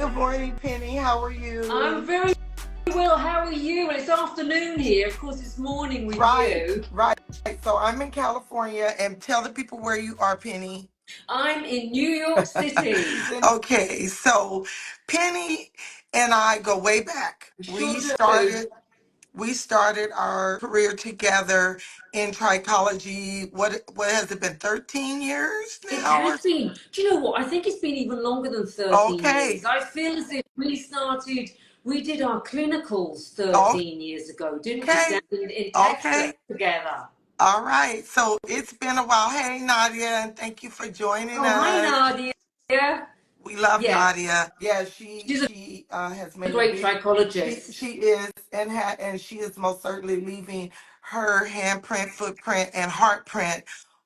Good morning, Penny. How are I'm you? very well. How are you? Well, it's afternoon here. Of course, it's morning with Right, you. right. So I'm in California, and tell the people where you are, Penny. I'm in New York City. Okay, so Penny and I go way back. We Sure do. started we started our career together in trichology. What has it been? 13 years It now? has been. Do you know what? I think it's been even longer than 13 Okay, years. I feel as if we did our clinicals okay, 13 years ago, didn't we? Down in Texas okay. together. All right. So it's been a while. Hey, Nadia, and thank you for joining Oh, hi, us. Nadia. We love Yes, Nadia. Yeah, she she's she has a made a great big. She trichologist. is and she is most certainly leaving her handprint, footprint, and heartprint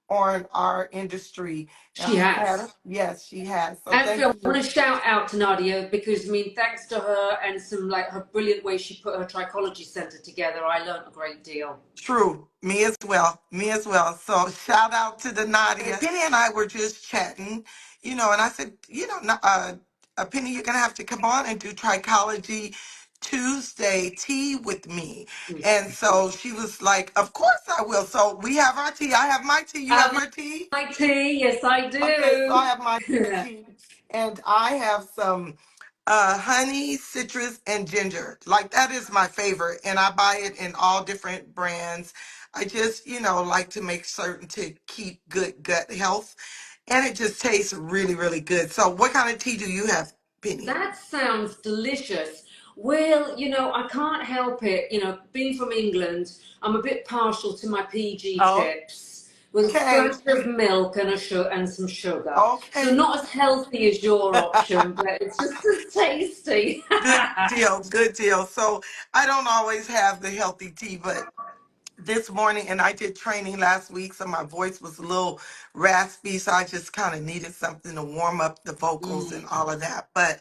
on our industry. She We've had her. has. Yes, she has. So Actually, thank I you. want to shout out to Nadia because I mean, thanks to her and some like her brilliant way she put her trichology center together, I learned a great deal. True. Me as well. Me as well. So shout out to the Nadia. Penny and I were just chatting, and I said, Penny, you're gonna have to come on and do Trichology Tuesday tea with me. And so she was like, of course I will. So we have our tea. I have my tea. You have Have your tea? my tea, yes, I Okay, so I do. have my tea and I have some honey, citrus, and ginger. Like that is my favorite, and I buy it in all different brands. I just, like to make certain to keep good gut health, and it just tastes really, really good. So, what kind of tea do you have, Penny? That sounds delicious. Well, I can't help it. Being from England, I'm a bit partial to my PG Oh, tips with a okay, splash of milk and and some sugar. So okay. not as healthy as your option, but it's just as tasty. Good deal, good deal. So, I don't always have the healthy tea, but this morning, and I did training last week, so my voice was a little raspy, so I just kind of needed something to warm up the vocals and all of that. But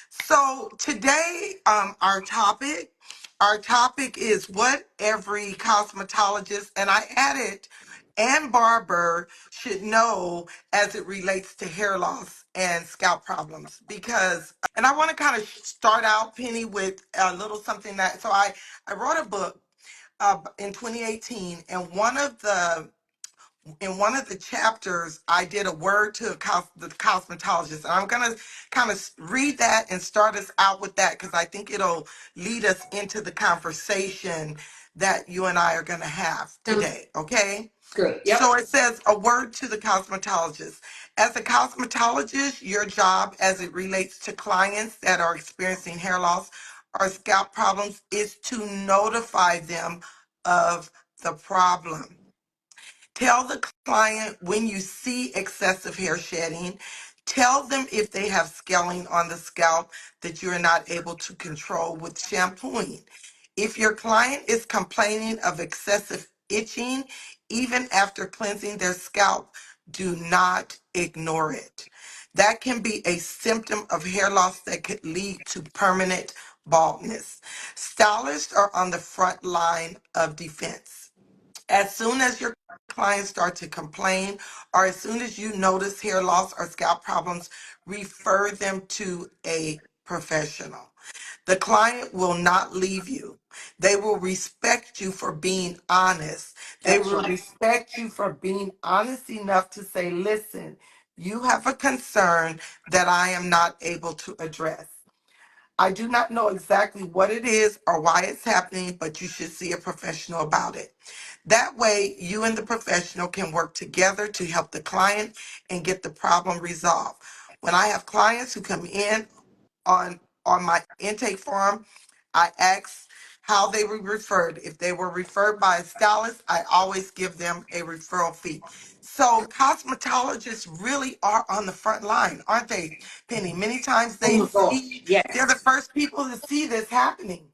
so today, our topic is what every cosmetologist, and I added, and barber should know as it relates to hair loss and scalp problems. Because, and I want to kind of start out, Penny, with a little something so I wrote a book in 2018, and one of the chapters, I did a word to the cosmetologist, and I'm gonna kind of read that and start us out with that because I think it'll lead us into the conversation that you and I are gonna have Sounds today. Okay. good. So Yep. it says a word to the cosmetologist. As a cosmetologist, your job as it relates to clients that are experiencing hair loss or scalp problems is to notify them of the problem. Tell the client when you see excessive hair shedding. Tell them if they have scaling on the scalp that you're not able to control with shampooing. If your client is complaining of excessive itching, even after cleansing their scalp, do not ignore it. That can be a symptom of hair loss that could lead to permanent baldness. Stylists are on the front line of defense. As soon as your clients start to complain, or as soon as you notice hair loss or scalp problems, refer them to a professional. The client will not leave you. They will respect you for being honest. They That's will right. respect you for being honest enough to say, listen, you have a concern that I am not able to address. I do not know exactly what it is or why it's happening, but you should see a professional about it. That way, you and the professional can work together to help the client and get the problem resolved. When I have clients who come in on my intake form, I ask how they were referred. If they were referred by a stylist, I always give them a referral fee. So cosmetologists really are on the front line, aren't they, Penny? Many times Oh my gosh, they're the yes. first people to see this happening.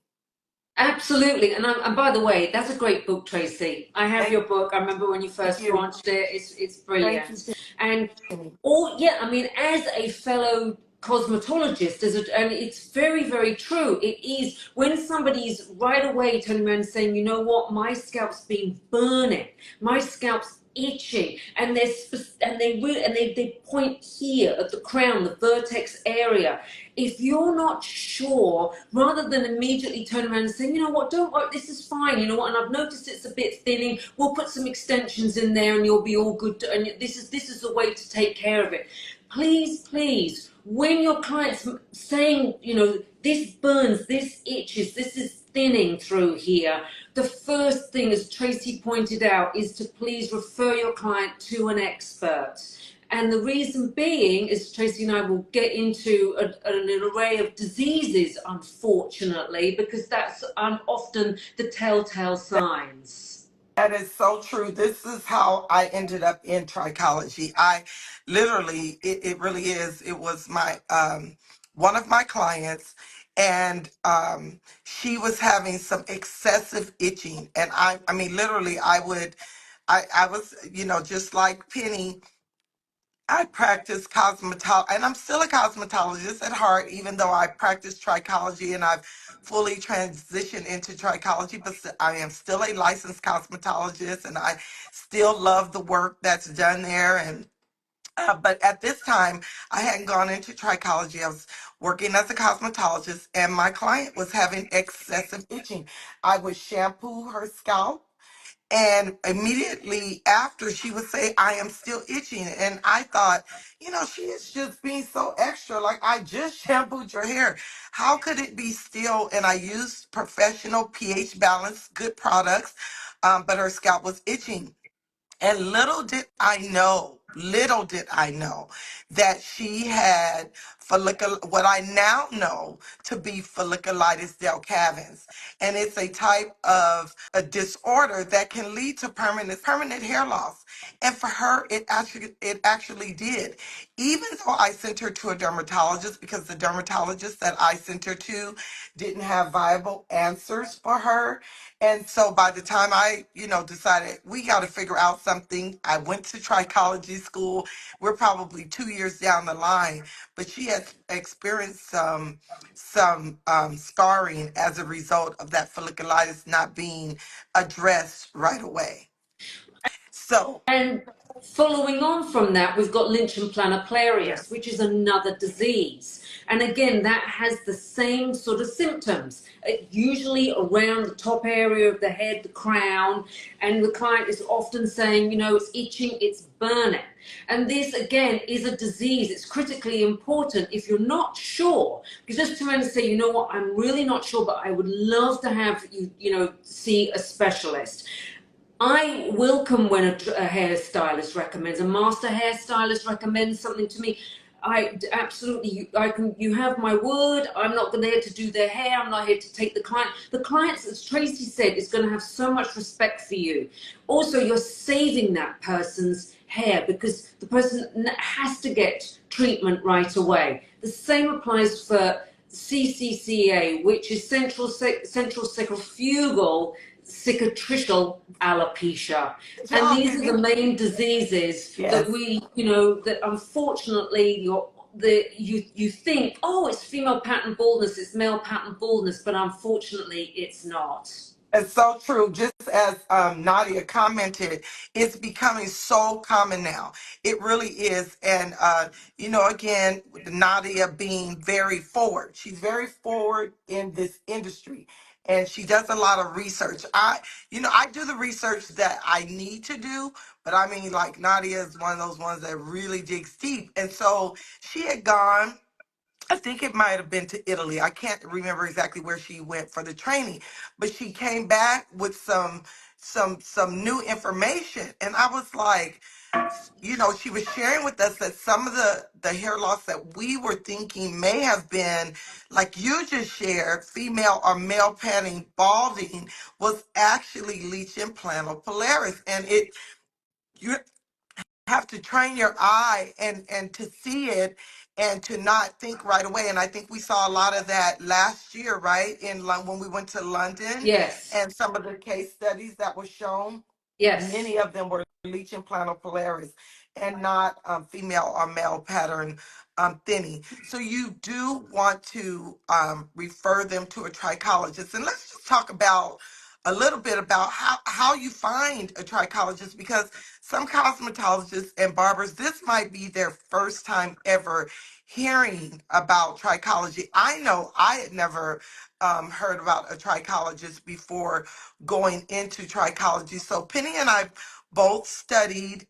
Absolutely. And by the way, that's a great book, Tracy. I have Thank, your book. I remember when you thank first you. launched it. It's Thank you, brilliant. And yeah, I mean, as a fellow cosmetologist, and it's very, very true. It is when somebody's right away turning around and saying, you know what, my scalp's been burning. My scalp's itching, and they point here at the crown, the vertex area. If you're not sure, rather than immediately turn around and say, you know what, don't worry, this is fine, you know what, and I've noticed it's a bit thinning, we'll put some extensions in there and you'll be all good, and this is the way to take care of it. Please, when your client's saying, you know, this burns, this itches, this is thinning through here, the first thing, as Tracy pointed out, is to please refer your client to an expert. And the reason being is Tracy and I will get into an array of diseases, unfortunately, because that's often the telltale signs. That is so true. This is how I ended up in trichology. I literally, it really is. It was my one of my clients, and she was having some excessive itching, and I mean, literally, I was, you know, just like Penny. I practice cosmetology, and I'm still a cosmetologist at heart, even though I practice trichology and I've fully transitioned into trichology. But I am still a licensed cosmetologist, and I still love the work that's done there. And but at this time, I hadn't gone into trichology. I was working as a cosmetologist, and my client was having excessive itching. I would shampoo her scalp, and immediately after, she would say, I am still itching. And I thought, you know, she is just being so extra. Like, I just shampooed your hair. How could it be still? And I used professional pH balance, good products, but her scalp was itching. And little did I know that she had what I now know to be folliculitis delcavans. And it's a type of a disorder that can lead to permanent hair loss. And for her, it actually did. Even though I sent her to a dermatologist, because the dermatologist that I sent her to didn't have viable answers for her. And so by the time I, you know, decided we got to figure out something, I went to trichology school. We're probably 2 years down the line, but she has experienced some scarring as a result of that folliculitis not being addressed right away. So And following on from that, we've got Lynch and planoplarius, yes, which is another disease. And again, that has the same sort of symptoms, usually around the top area of the head, the crown. And the client is often saying, you know, it's itching, it's burning. And this, again, is a disease. It's critically important if you're not sure. Because just to around and say, you know what, I'm really not sure, but I would love to have you, you know, see a specialist. I welcome when a hairstylist recommends, a master hairstylist recommends something to me. I absolutely, I can. You have my word. I'm not there to do their hair. I'm not here to take the client. The clients, as Tracy said, is going to have so much respect for you. Also, you're saving that person's hair because the person has to get treatment right away. The same applies for CCCA, which is central centrifugal cicatricial alopecia. And these are the main diseases that yes. we, you know, that unfortunately you think, oh, it's female pattern baldness, it's male pattern baldness, but unfortunately it's not. It's so true. Just as Nadia commented, it's becoming so common now. It really is. And, you know, again, with Nadia being very forward, she's very forward in this industry. And she does a lot of research. I do the research that I need to do, but I mean, like Nadia is one of those ones that really digs deep. And so she had gone, I think it might have been to Italy. I can't remember exactly where she went for the training, but she came back with some new information, and I was like, you know, she was sharing with us that some of the hair loss that we were thinking may have been, like you just shared, female or male pattern balding, was actually lichen planopilaris, and you have to train your eye and to see it and to not think right away. And I think we saw a lot of that last year, right? When we went to London, Yes, and some of the case studies that were shown, yes. many of them were lichen planopilaris and not female or male pattern thinning. So you do want to refer them to a trichologist. And let's just talk about a little bit about how you find a trichologist, because some cosmetologists and barbers, this might be their first time ever hearing about trichology. I know I had never heard about a trichologist before going into trichology. So Penny and I both studied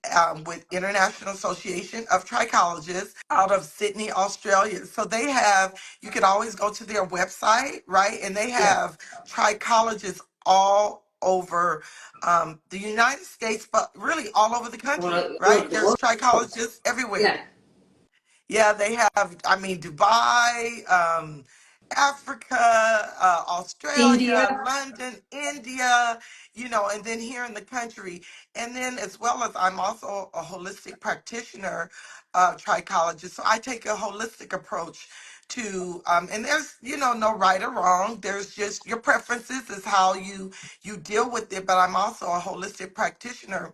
with International Association of Trichologists out of Sydney, Australia. So they have, you can always go to their website, right? And they Yeah. have trichologists all over the United States, but really all over the country, All over right? the There's world. trichologists everywhere. Yeah. Yeah, they have, I mean, Dubai, Africa, Australia, India. London, India, and then here in the country. And then, as well as I'm also a holistic practitioner, trichologist. So I take a holistic approach to, and there's, no right or wrong. There's just your preferences is how you deal with it. But I'm also a holistic practitioner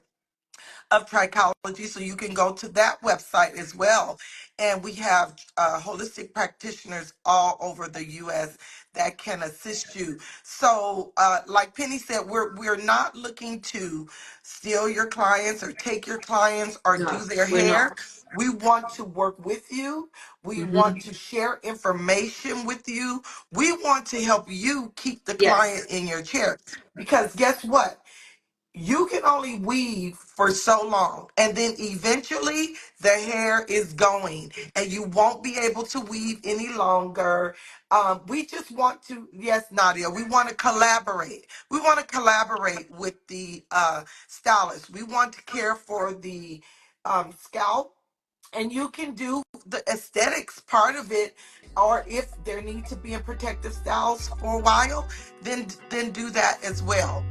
of trichology, so you can go to that website as well. And we have holistic practitioners all over the U.S. that can assist you. So, like Penny said, we're not looking to steal your clients or take your clients or No, do their we're hair. not. We want to work with you. We want Hmm. to share information with you. We want to help you keep the client Yes. in your chair. Because guess what? You can only weave for so long, and then eventually the hair is going and you won't be able to weave any longer. We just want to, yes, Nadia, we want to collaborate. We want to collaborate with the stylist. We want to care for the scalp, and you can do the aesthetics part of it, or if there need to be in protective styles for a while, then do that as well.